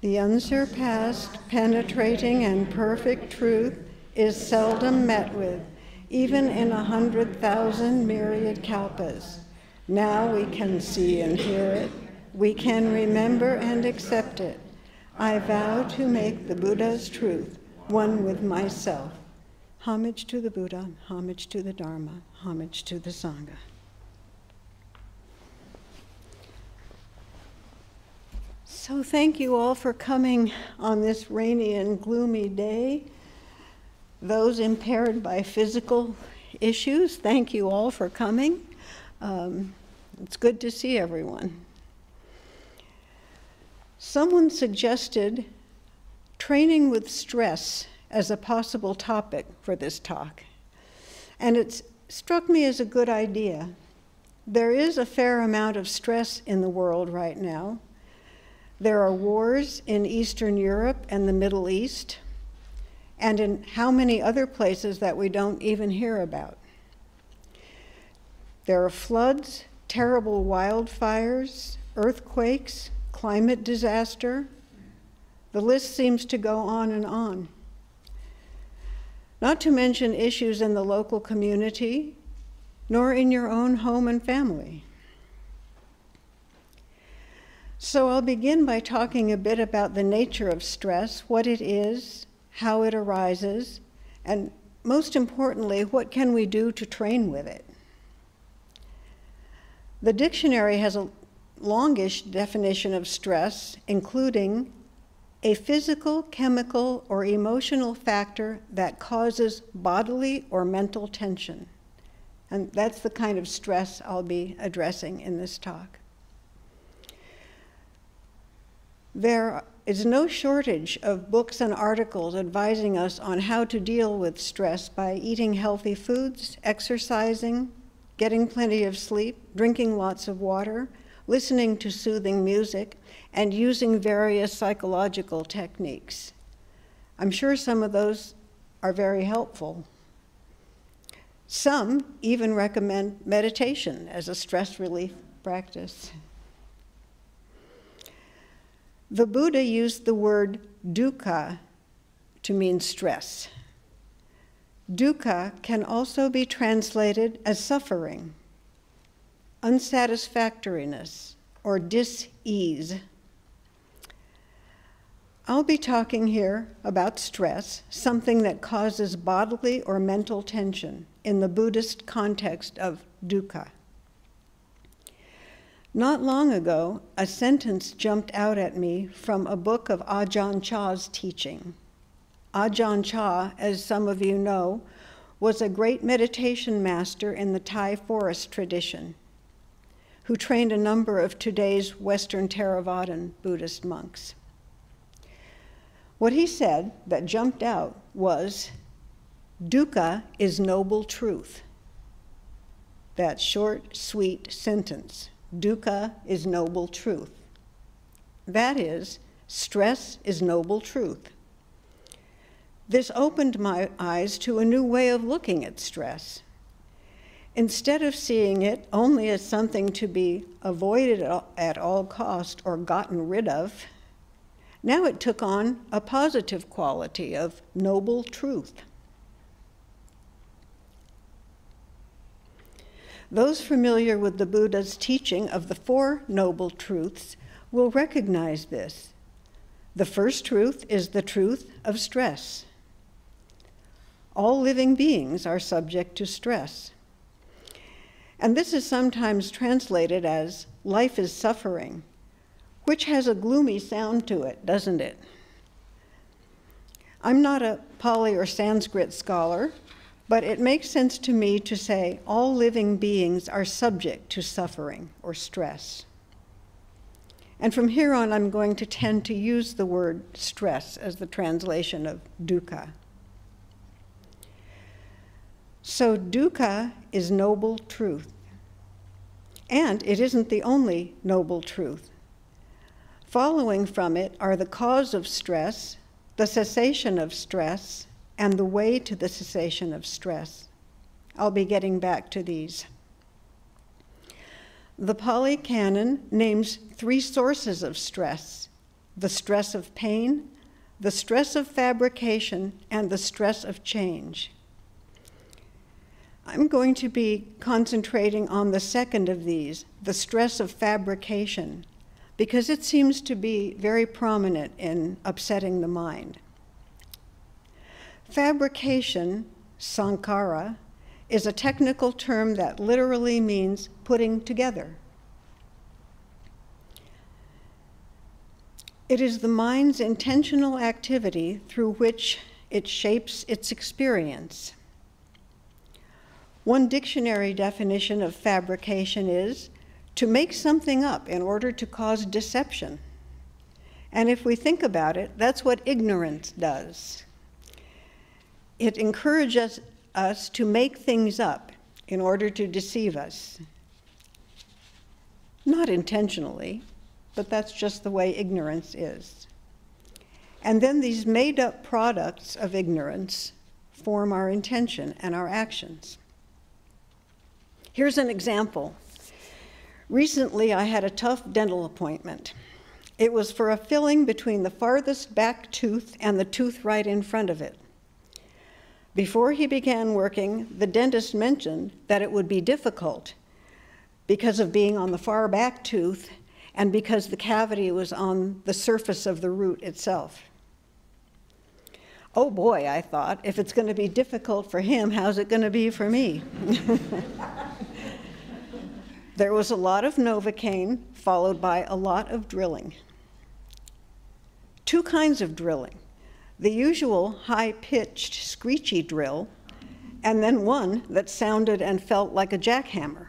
The unsurpassed, penetrating, and perfect truth is seldom met with, even in 100,000 myriad kalpas. Now we can see and hear it. We can remember and accept it. I vow to make the Buddha's truth one with myself. Homage to the Buddha, homage to the Dharma, homage to the Sangha. So thank you all for coming on this rainy and gloomy day. Those impaired by physical issues, thank you all for coming. It's good to see everyone. Someone suggested training with stress as a possible topic for this talk, and it struck me as a good idea. There is a fair amount of stress in the world right now. There are wars in Eastern Europe and the Middle East, and in how many other places that we don't even hear about. There are floods, terrible wildfires, earthquakes, climate disaster. The list seems to go on and on. Not to mention issues in the local community, nor in your own home and family. So I'll begin by talking a bit about the nature of stress, what it is, how it arises, and most importantly, what can we do to train with it? The dictionary has a longish definition of stress, including a physical, chemical, or emotional factor that causes bodily or mental tension. And that's the kind of stress I'll be addressing in this talk. There is no shortage of books and articles advising us on how to deal with stress by eating healthy foods, exercising, getting plenty of sleep, drinking lots of water, listening to soothing music, and using various psychological techniques. I'm sure some of those are very helpful. Some even recommend meditation as a stress relief practice. The Buddha used the word dukkha to mean stress. Dukkha can also be translated as suffering, unsatisfactoriness, or dis-ease. I'll be talking here about stress, something that causes bodily or mental tension in the Buddhist context of dukkha. Not long ago, a sentence jumped out at me from a book of Ajahn Chah's teaching. Ajahn Chah, as some of you know, was a great meditation master in the Thai forest tradition, who trained a number of today's Western Theravadan Buddhist monks. What he said that jumped out was, dukkha is noble truth. That short, sweet sentence. Dukkha is noble truth. That is, stress is noble truth. This opened my eyes to a new way of looking at stress. Instead of seeing it only as something to be avoided at all cost or gotten rid of, now it took on a positive quality of noble truth. Those familiar with the Buddha's teaching of the Four Noble Truths will recognize this. The first truth is the truth of stress. All living beings are subject to stress. And this is sometimes translated as life is suffering, which has a gloomy sound to it, doesn't it? I'm not a Pali or Sanskrit scholar, but it makes sense to me to say all living beings are subject to suffering or stress. And from here on, I'm going to tend to use the word stress as the translation of dukkha. So dukkha is noble truth. And it isn't the only noble truth. Following from it are the cause of stress, the cessation of stress, and the way to the cessation of stress. I'll be getting back to these. The Pali Canon names 3 sources of stress: the stress of pain, the stress of fabrication, and the stress of change. I'm going to be concentrating on the second of these, the stress of fabrication, because it seems to be very prominent in upsetting the mind. Fabrication, sankhara, is a technical term that literally means putting together. It is the mind's intentional activity through which it shapes its experience. One dictionary definition of fabrication is to make something up in order to cause deception. And if we think about it, that's what ignorance does. It encourages us to make things up in order to deceive us. Not intentionally, but that's just the way ignorance is. And then these made-up products of ignorance form our intention and our actions. Here's an example. Recently, I had a tough dental appointment. It was for a filling between the farthest back tooth and the tooth right in front of it. Before he began working, the dentist mentioned that it would be difficult because of being on the far back tooth and because the cavity was on the surface of the root itself. Oh boy, I thought, if it's going to be difficult for him, how's it going to be for me? There was a lot of Novocaine, followed by a lot of drilling. Two kinds of drilling. The usual high-pitched, screechy drill, and then one that sounded and felt like a jackhammer.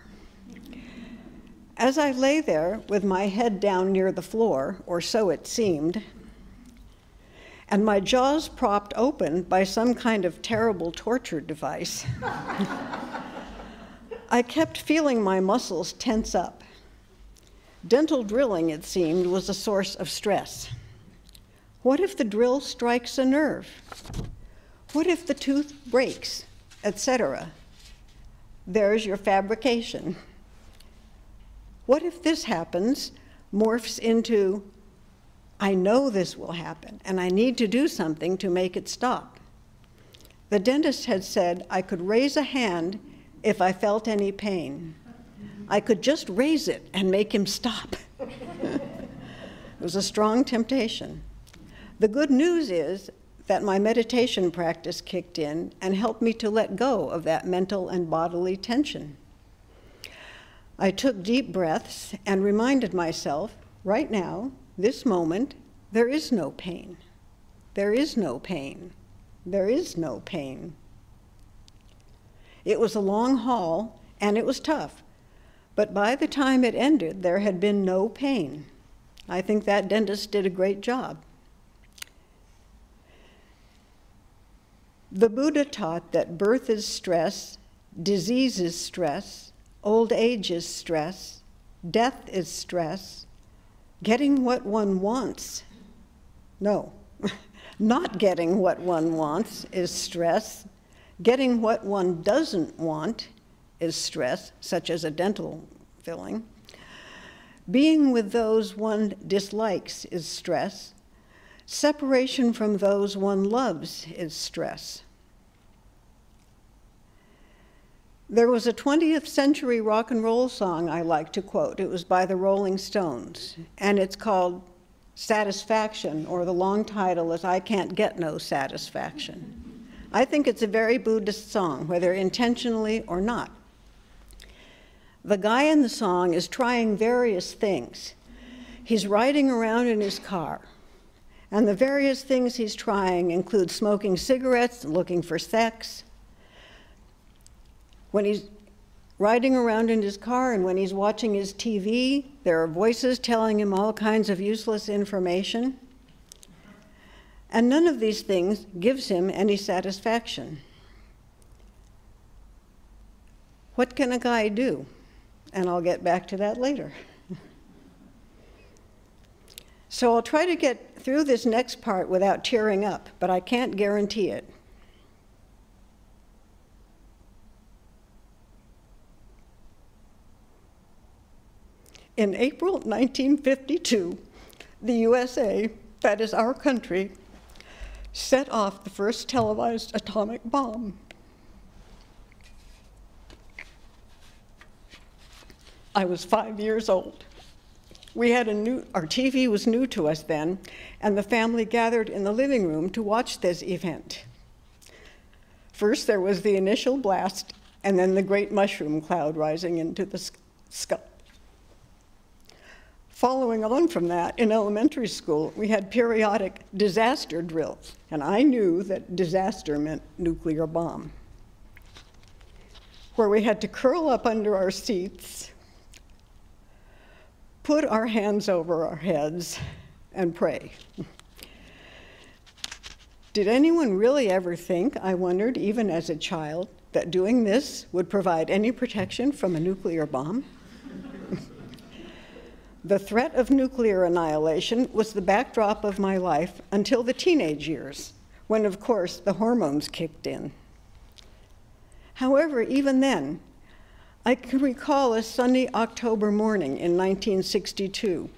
As I lay there with my head down near the floor, or so it seemed, and my jaws propped open by some kind of terrible torture device, I kept feeling my muscles tense up. Dental drilling, it seemed, was a source of stress. What if the drill strikes a nerve? What if the tooth breaks, etc.? There's your fabrication. What if this happens, morphs into, I know this will happen, and I need to do something to make it stop? The dentist had said I could raise a hand if I felt any pain. I could just raise it and make him stop. It was a strong temptation. The good news is that my meditation practice kicked in and helped me to let go of that mental and bodily tension. I took deep breaths and reminded myself, right now, this moment, there is no pain. There is no pain. There is no pain. It was a long haul, and it was tough. But by the time it ended, there had been no pain. I think that dentist did a great job. The Buddha taught that birth is stress, disease is stress, old age is stress, death is stress, getting what one wants, no, not getting what one wants is stress, getting what one doesn't want is stress, such as a dental filling, being with those one dislikes is stress, separation from those one loves is stress. There was a 20th century rock and roll song I like to quote. It was by the Rolling Stones, and it's called Satisfaction, or the long title is I Can't Get No Satisfaction. I think it's a very Buddhist song, whether intentionally or not. The guy in the song is trying various things. He's riding around in his car, and the various things he's trying include smoking cigarettes and looking for sex. When he's riding around in his car and when he's watching his TV, there are voices telling him all kinds of useless information. And none of these things gives him any satisfaction. What can a guy do? And I'll get back to that later. So I'll try to get through this next part without tearing up, but I can't guarantee it. In April 1952, the USA, that is our country, set off the first televised atomic bomb. I was 5 years old. Our TV was new to us then, and the family gathered in the living room to watch this event. First, there was the initial blast, and then the great mushroom cloud rising into the sky. Following on from that, in elementary school, we had periodic disaster drills, and I knew that disaster meant nuclear bomb, where we had to curl up under our seats, put our hands over our heads, and pray. Did anyone really ever think, I wondered, even as a child, that doing this would provide any protection from a nuclear bomb? The threat of nuclear annihilation was the backdrop of my life until the teenage years, when, of course, the hormones kicked in. However, even then, I can recall a sunny October morning in 1962,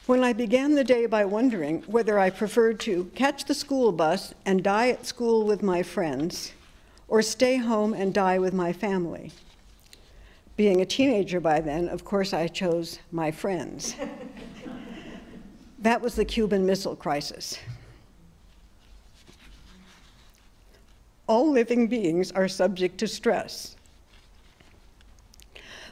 when I began the day by wondering whether I preferred to catch the school bus and die at school with my friends, or stay home and die with my family. Being a teenager by then, of course, I chose my friends. That was the Cuban Missile Crisis. All living beings are subject to stress.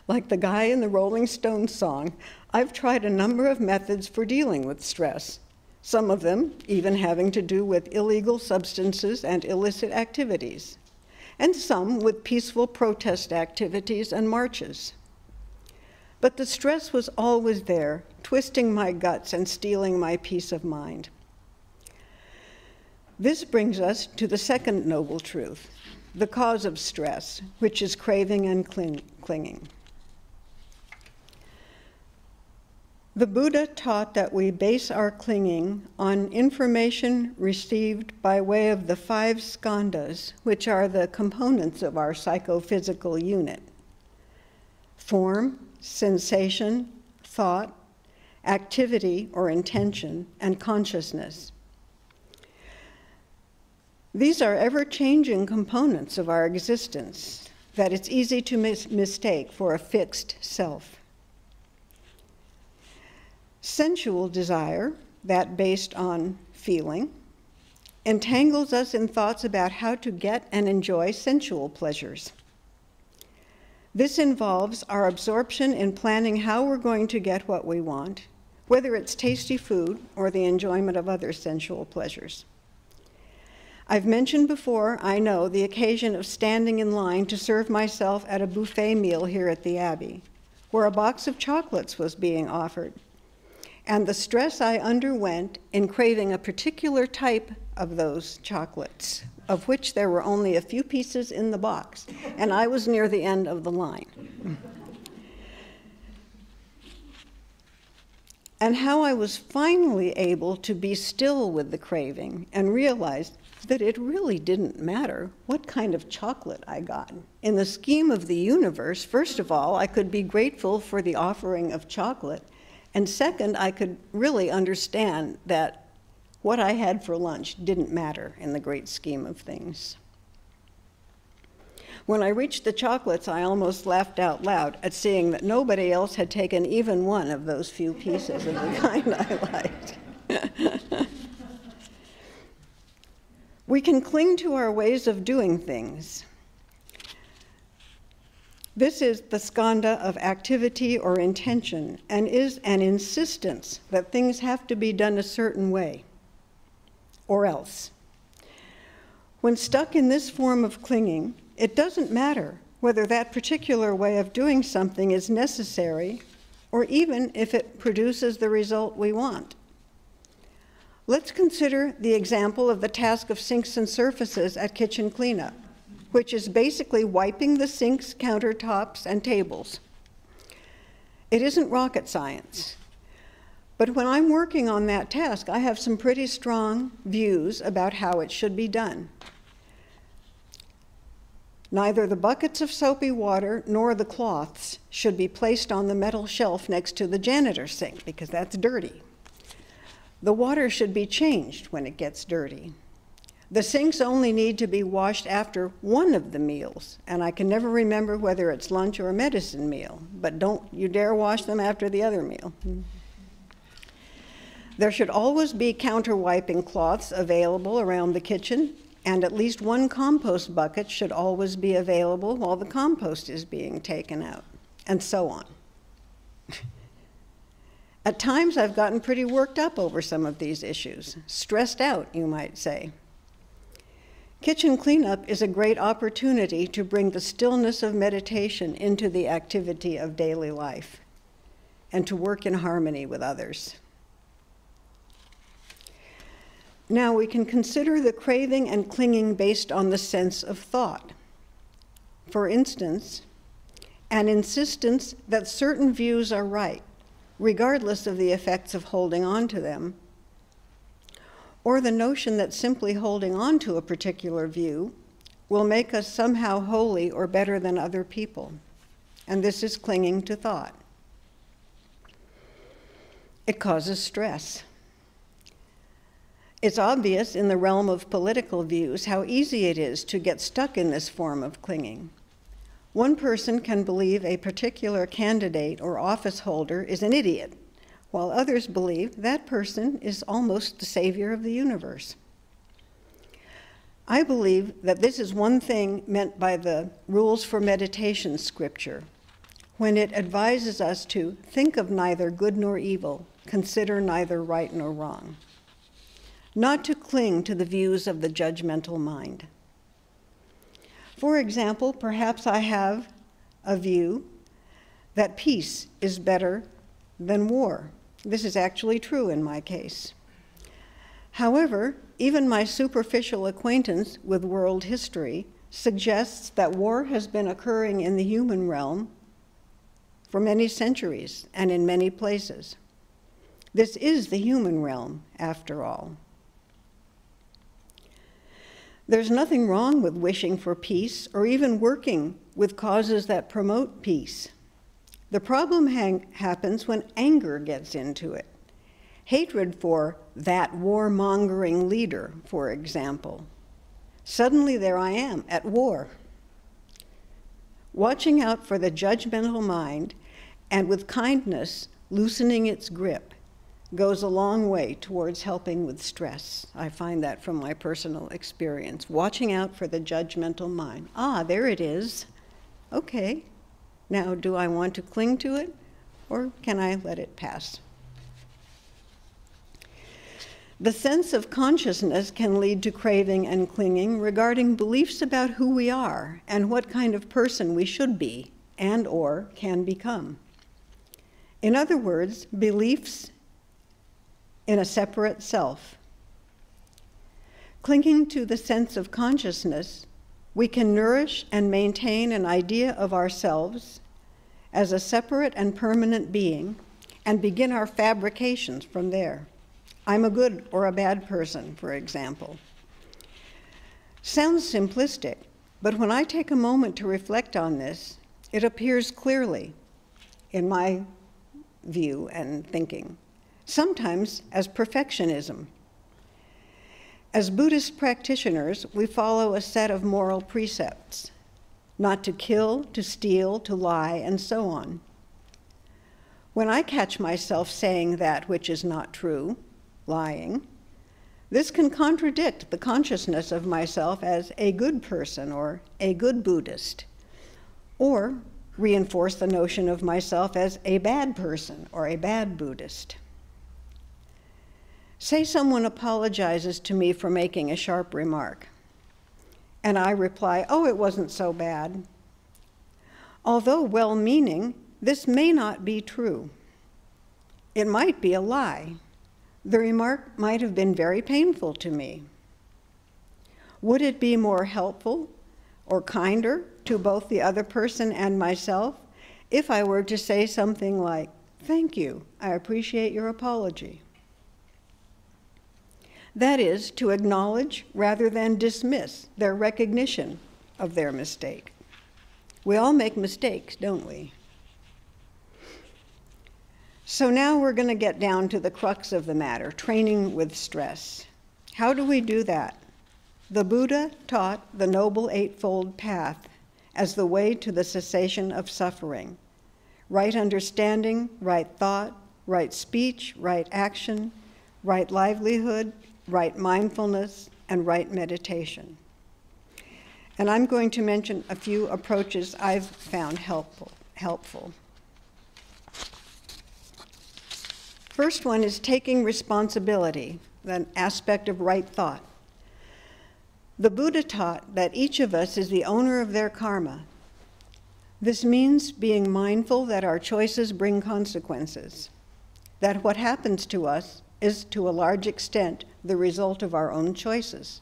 Like the guy in the Rolling Stones song, I've tried a number of methods for dealing with stress, some of them even having to do with illegal substances and illicit activities, and some with peaceful protest activities and marches. But the stress was always there, twisting my guts and stealing my peace of mind. This brings us to the second noble truth, the cause of stress, which is craving and clinging. The Buddha taught that we base our clinging on information received by way of the 5 skandhas, which are the components of our psychophysical unit: form, sensation, thought, activity or intention, and consciousness. These are ever-changing components of our existence that it's easy to mistake for a fixed self. Sensual desire, that based on feeling, entangles us in thoughts about how to get and enjoy sensual pleasures. This involves our absorption in planning how we're going to get what we want, whether it's tasty food or the enjoyment of other sensual pleasures. I've mentioned before, I know, the occasion of standing in line to serve myself at a buffet meal here at the Abbey, where a box of chocolates was being offered, and the stress I underwent in craving a particular type of those chocolates, of which there were only a few pieces in the box, and I was near the end of the line. And how I was finally able to be still with the craving and realized that it really didn't matter what kind of chocolate I got. In the scheme of the universe, first of all, I could be grateful for the offering of chocolate, and second, I could really understand that what I had for lunch didn't matter in the great scheme of things. When I reached the chocolates, I almost laughed out loud at seeing that nobody else had taken even one of those few pieces of the kind I liked. We can cling to our ways of doing things. This is the skandha of activity or intention, and is an insistence that things have to be done a certain way, or else. When stuck in this form of clinging, it doesn't matter whether that particular way of doing something is necessary, or even if it produces the result we want. Let's consider the example of the task of sinks and surfaces at kitchen cleanup, which is basically wiping the sinks, countertops, and tables. It isn't rocket science, but when I'm working on that task, I have some pretty strong views about how it should be done. Neither the buckets of soapy water nor the cloths should be placed on the metal shelf next to the janitor sink, because that's dirty. The water should be changed when it gets dirty. The sinks only need to be washed after one of the meals, and I can never remember whether it's lunch or a medicine meal, but don't you dare wash them after the other meal. There should always be counter-wiping cloths available around the kitchen, and at least one compost bucket should always be available while the compost is being taken out, and so on. At times, I've gotten pretty worked up over some of these issues, stressed out, you might say. Kitchen cleanup is a great opportunity to bring the stillness of meditation into the activity of daily life and to work in harmony with others. Now we can consider the craving and clinging based on the sense of thought. For instance, an insistence that certain views are right, regardless of the effects of holding on to them, or the notion that simply holding on to a particular view will make us somehow holy or better than other people. And this is clinging to thought. It causes stress. It's obvious in the realm of political views how easy it is to get stuck in this form of clinging. One person can believe a particular candidate or office holder is an idiot, while others believe that person is almost the savior of the universe. I believe that this is one thing meant by the Rules for Meditation scripture, when it advises us to think of neither good nor evil, consider neither right nor wrong. Not to cling to the views of the judgmental mind. For example, perhaps I have a view that peace is better than war. This is actually true in my case. However, even my superficial acquaintance with world history suggests that war has been occurring in the human realm for many centuries and in many places. This is the human realm, after all. There's nothing wrong with wishing for peace or even working with causes that promote peace. The problem happens when anger gets into it. Hatred for that warmongering leader, for example. Suddenly there I am, at war. Watching out for the judgmental mind and with kindness loosening its grip goes a long way towards helping with stress. I find that from my personal experience. Watching out for the judgmental mind. Ah, there it is. Okay. Now, do I want to cling to it, or can I let it pass? The sense of consciousness can lead to craving and clinging regarding beliefs about who we are and what kind of person we should be and or can become. In other words, beliefs in a separate self. Clinging to the sense of consciousness, we can nourish and maintain an idea of ourselves as a separate and permanent being and begin our fabrications from there. I'm a good or a bad person, for example. Sounds simplistic, but when I take a moment to reflect on this, it appears clearly in my view and thinking. Sometimes as perfectionism. As Buddhist practitioners, we follow a set of moral precepts, not to kill, to steal, to lie, and so on. When I catch myself saying that which is not true, lying, this can contradict the consciousness of myself as a good person or a good Buddhist, or reinforce the notion of myself as a bad person or a bad Buddhist. Say someone apologizes to me for making a sharp remark, and I reply, "Oh, it wasn't so bad." Although well-meaning, this may not be true. It might be a lie. The remark might have been very painful to me. Would it be more helpful or kinder to both the other person and myself if I were to say something like, "Thank you, I appreciate your apology"? That is, to acknowledge rather than dismiss their recognition of their mistake. We all make mistakes, don't we? So now we're going to get down to the crux of the matter, training with stress. How do we do that? The Buddha taught the Noble Eightfold Path as the way to the cessation of suffering. Right understanding, right thought, right speech, right action, right livelihood, right mindfulness, and right meditation. And I'm going to mention a few approaches I've found helpful. First one is taking responsibility, an aspect of right thought. The Buddha taught that each of us is the owner of their karma. This means being mindful that our choices bring consequences, that what happens to us is to a large extent the result of our own choices.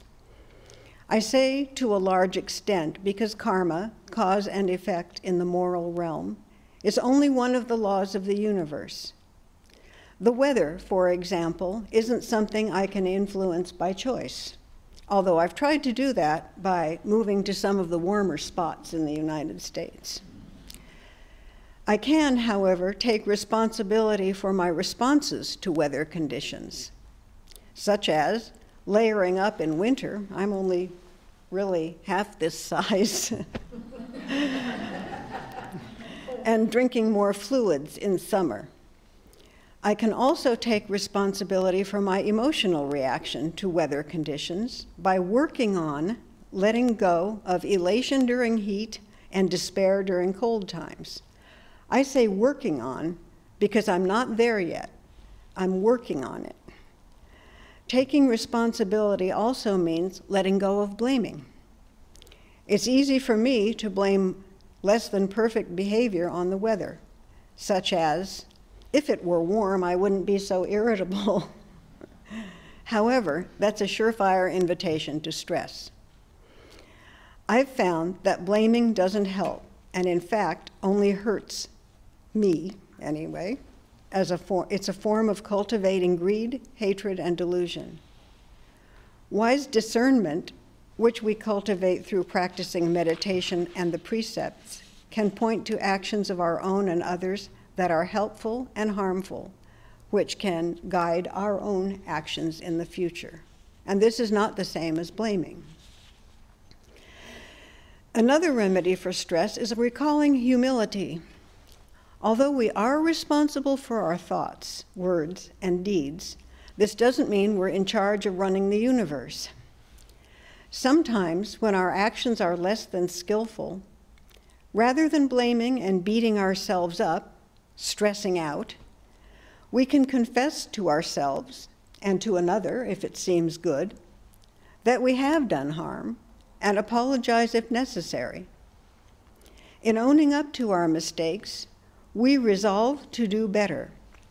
I say to a large extent because karma, cause and effect in the moral realm, is only one of the laws of the universe. The weather, for example, isn't something I can influence by choice, although I've tried to do that by moving to some of the warmer spots in the United States. I can, however, take responsibility for my responses to weather conditions, such as layering up in winter. I'm only really half this size. And drinking more fluids in summer. I can also take responsibility for my emotional reaction to weather conditions by working on letting go of elation during heat and despair during cold times. I say working on because I'm not there yet. I'm working on it. Taking responsibility also means letting go of blaming. It's easy for me to blame less than perfect behavior on the weather, such as, if it were warm, I wouldn't be so irritable. However, that's a surefire invitation to stress. I've found that blaming doesn't help, and in fact, only hurts me, anyway, it's a form of cultivating greed, hatred, and delusion. Wise discernment, which we cultivate through practicing meditation and the precepts, can point to actions of our own and others that are helpful and harmful, which can guide our own actions in the future. And this is not the same as blaming. Another remedy for stress is recalling humility. Although we are responsible for our thoughts, words, and deeds, this doesn't mean we're in charge of running the universe. Sometimes, when our actions are less than skillful, rather than blaming and beating ourselves up, stressing out, we can confess to ourselves and to another, if it seems good, that we have done harm and apologize if necessary. In owning up to our mistakes, we resolve to do better,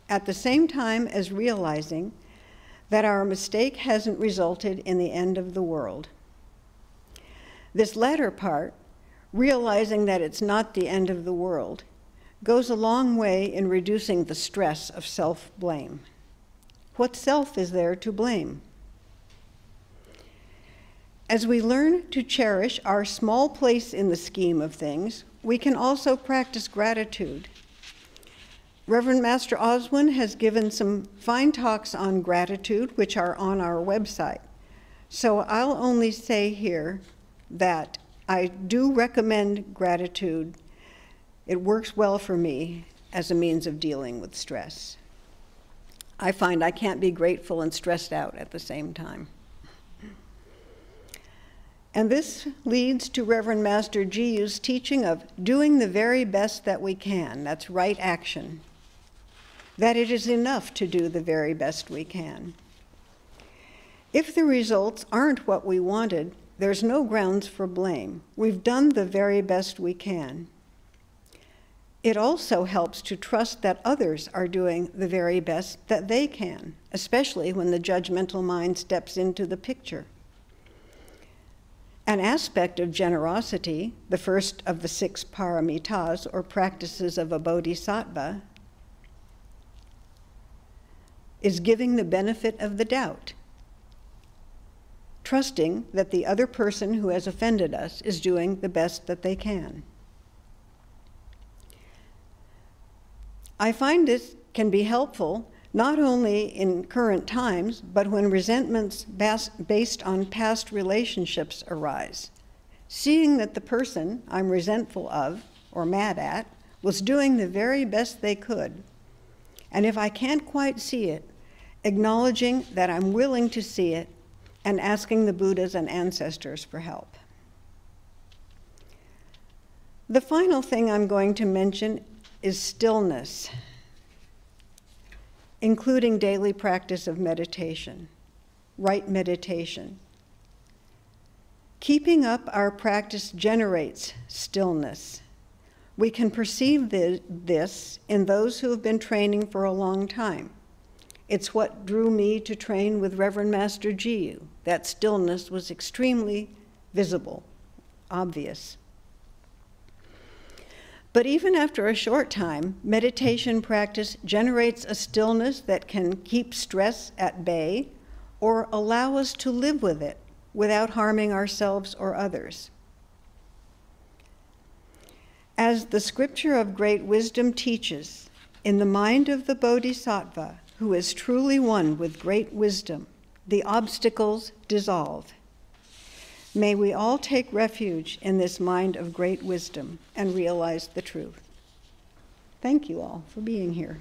at the same time as realizing that our mistake hasn't resulted in the end of the world. This latter part, realizing that it's not the end of the world, goes a long way in reducing the stress of self-blame. What self is there to blame? As we learn to cherish our small place in the scheme of things, we can also practice gratitude. Reverend Master Oswin has given some fine talks on gratitude, which are on our website. So I'll only say here that I do recommend gratitude. It works well for me as a means of dealing with stress. I find I can't be grateful and stressed out at the same time. And this leads to Reverend Master Jiyu's teaching of doing the very best that we can. That's right action. That it is enough to do the very best we can. If the results aren't what we wanted, there's no grounds for blame. We've done the very best we can. It also helps to trust that others are doing the very best that they can, especially when the judgmental mind steps into the picture. An aspect of generosity, the first of the 6 paramitas, or practices of a bodhisattva, is giving the benefit of the doubt. trusting that the other person who has offended us is doing the best that they can. I find this can be helpful not only in current times, but when resentments based on past relationships arise. Seeing that the person I'm resentful of or mad at was doing the very best they could, and if I can't quite see it, acknowledging that I'm willing to see it and asking the Buddhas and ancestors for help. The final thing I'm going to mention is stillness, including daily practice of meditation, right meditation. Keeping up our practice generates stillness. We can perceive this in those who have been training for a long time. It's what drew me to train with Reverend Master Jiyu. That stillness was extremely visible, obvious. But even after a short time, meditation practice generates a stillness that can keep stress at bay or allow us to live with it without harming ourselves or others. As the scripture of great wisdom teaches, in the mind of the Bodhisattva, who is truly one with great wisdom, the obstacles dissolve. May we all take refuge in this mind of great wisdom and realize the truth. Thank you all for being here.